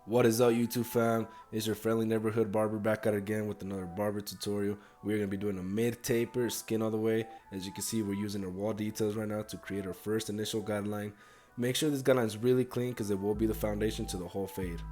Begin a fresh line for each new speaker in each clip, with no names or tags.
What is up, YouTube fam? It's your friendly neighborhood barber back at it again with another barber tutorial. We're going to be doing a mid taper, skin all the way. As you can see, we're using our wall details right now to create our first initial guideline. Make sure this guideline is really clean because it will be the foundation to the whole fade.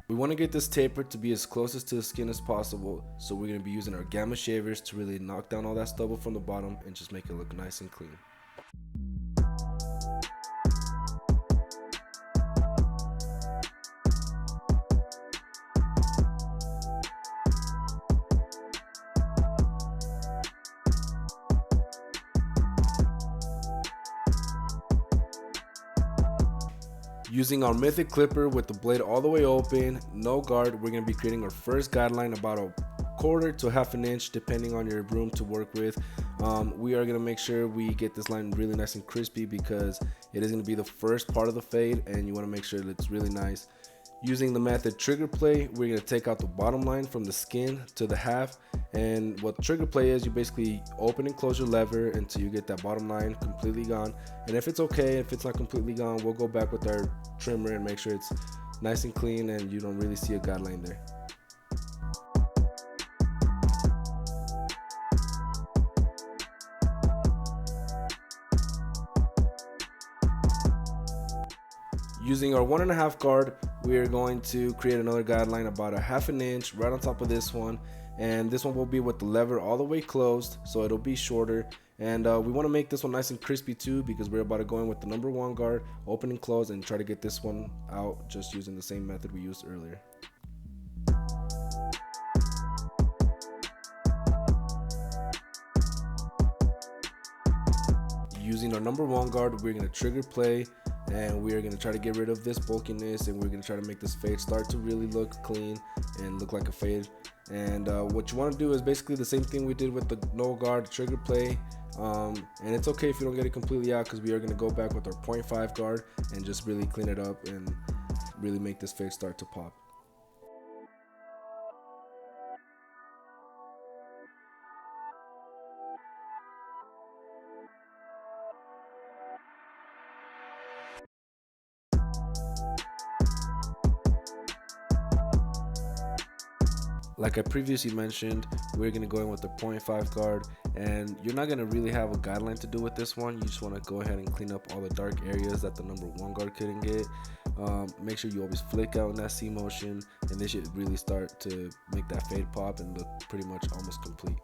We want to get this taper to be as closest to the skin as possible, so we're going to be using our gamma shavers to really knock down all that stubble from the bottom and just make it look nice and clean. Using our Mythic clipper with the blade all the way open, no guard, we're going to be creating our first guideline about a quarter to half an inch depending on your room to work with. We are going to make sure we get this line really nice and crispy because it is going to be the first part of the fade and you want to make sure that it's really nice. Using the method trigger play, we're going to take out the bottom line from the skin to the half, and what trigger play is, you basically open and close your lever until you get that bottom line completely gone. And if it's okay, if it's not completely gone, we'll go back with our trimmer and make sure it's nice and clean and you don't really see a guideline there. Using our 1.5 guard, we are going to create another guideline about a half an inch right on top of this one, and this one will be with the lever all the way closed, so it'll be shorter. And we want to make this one nice and crispy too because we're about to go in with the number 1 guard, open and close, and try to get this one out just using the same method we used earlier. Using our number 1 guard, we're going to trigger play and we are going to try to get rid of this bulkiness, and we're going to try to make this fade start to really look clean and look like a fade. And what you want to do is basically the same thing we did with the no guard trigger play, and it's okay if you don't get it completely out because we are going to go back with our 0.5 guard and just really clean it up and really make this fade start to pop. Like I previously mentioned, we're going to go in with the 0.5 guard, and you're not going to really have a guideline to do with this one. You just want to go ahead and clean up all the dark areas that the number 1 guard couldn't get. Make sure you always flick out in that C motion, and this should really start to make that fade pop and look pretty much almost complete.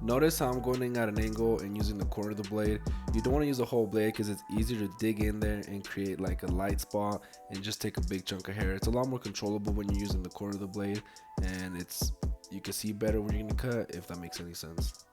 Notice how I'm going in at an angle and using the corner of the blade. You don't want to use the whole blade because it's easier to dig in there and create like a light spot and just take a big chunk of hair. It's a lot more controllable when you're using the corner of the blade, and you can see better when you're going to cut, if that makes any sense.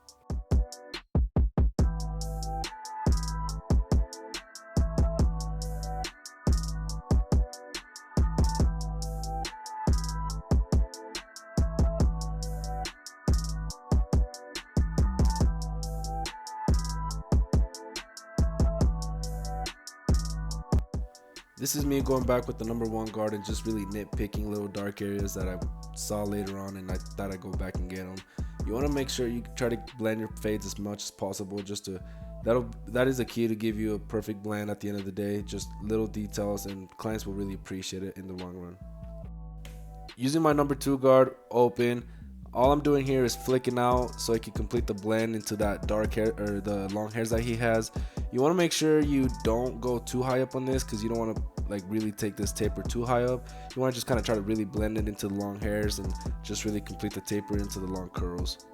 This is me going back with the number 1 guard and just really nitpicking little dark areas that I saw later on and I thought I'd go back and get them. You want to make sure you try to blend your fades as much as possible, just to that is the key to give you a perfect blend at the end of the day. Just little details, and clients will really appreciate it in the long run. Using my number 2 guard open, all I'm doing here is flicking out so I can complete the blend into that dark hair or the long hairs that he has. You want to make sure you don't go too high up on this because you don't want to like really take this taper too high up. You want to just kind of try to really blend it into the long hairs and just really complete the taper into the long curls.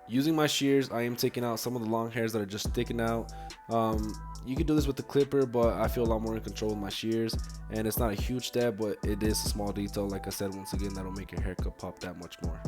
Using my shears, I am taking out some of the long hairs that are just sticking out. You can do this with the clipper, but I feel a lot more in control with my shears, and it's not a huge step, but it is a small detail. Like I said, once again, that'll make your haircut pop that much more.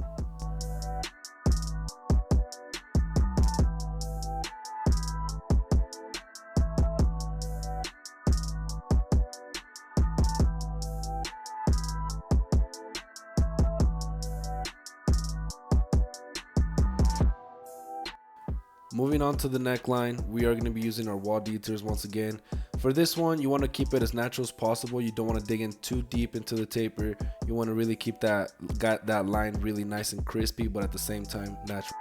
Moving on to the neckline, we are going to be using our wall details once again. For this one, you want to keep it as natural as possible. You don't want to dig in too deep into the taper. You want to really keep that line really nice and crispy, but at the same time natural.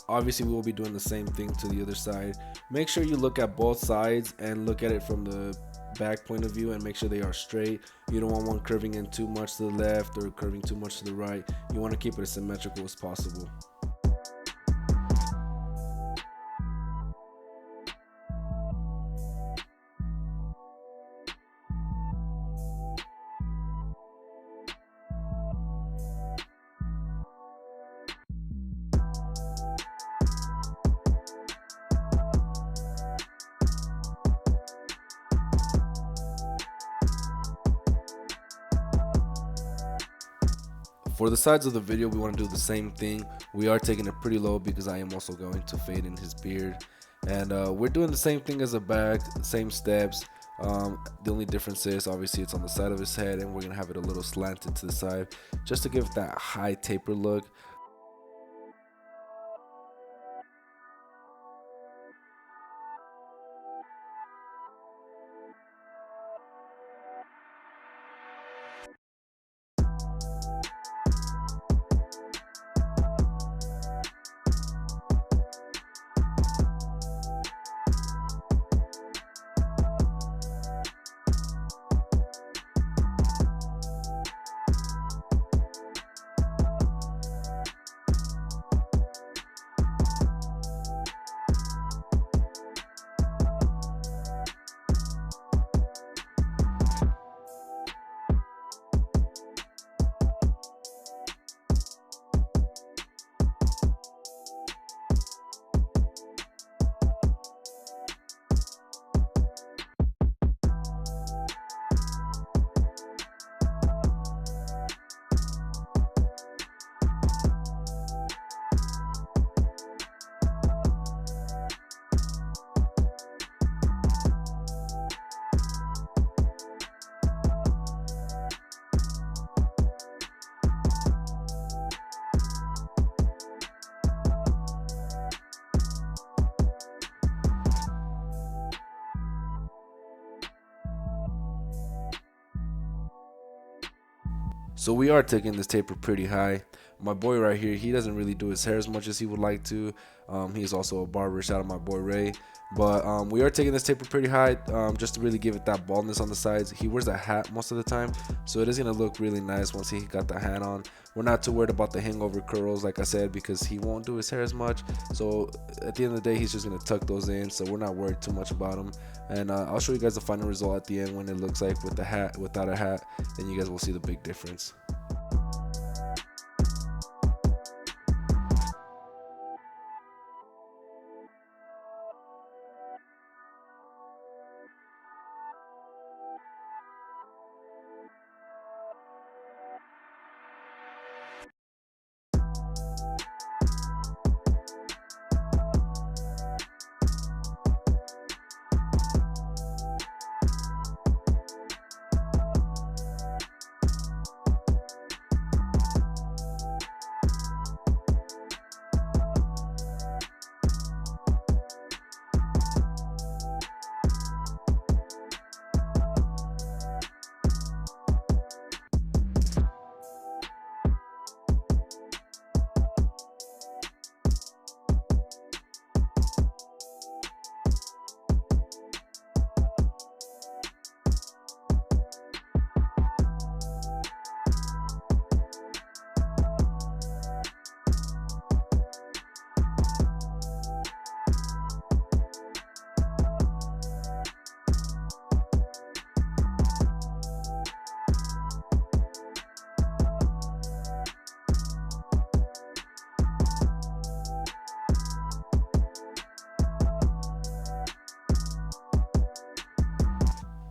Obviously, we will be doing the same thing to the other side. Make sure you look at both sides and look at it from the back point of view and make sure they are straight. You don't want one curving in too much to the left or curving too much to the right. You want to keep it as symmetrical as possible. For the sides of the video, we want to do the same thing. We are taking it pretty low because I am also going to fade in his beard. And we're doing the same thing as the back, same steps. The only difference is obviously it's on the side of his head, and we're going to have it a little slanted to the side just to give it that high taper look. So we are taking this taper pretty high. My boy right here, he doesn't really do his hair as much as he would like to. He's also a barber. Shout out my boy Ray. But we are taking this taper pretty high just to really give it that baldness on the sides. He wears a hat most of the time, so it is going to look really nice once he got the hat on. We're not too worried about the hangover curls, like I said, because he won't do his hair as much. So at the end of the day, he's just going to tuck those in, so we're not worried too much about him. And I'll show you guys the final result at the end when it looks like with the hat, without a hat, and you guys will see the big difference.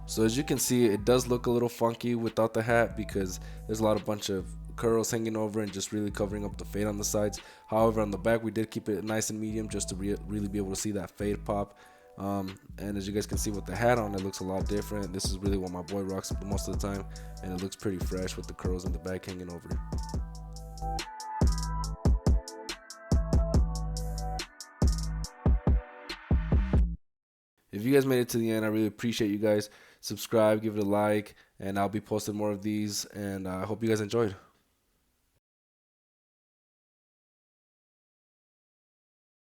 So as you can see, it does look a little funky without the hat because there's a bunch of curls hanging over and just really covering up the fade on the sides. However, on the back, we did keep it nice and medium just to really be able to see that fade pop. And as you guys can see with the hat on, it looks a lot different. This is really what my boy rocks most of the time, and it looks pretty fresh with the curls in the back hanging over. If you guys made it to the end, I really appreciate you guys. Subscribe, give it a like, and I'll be posting more of these, and I hope you guys enjoyed.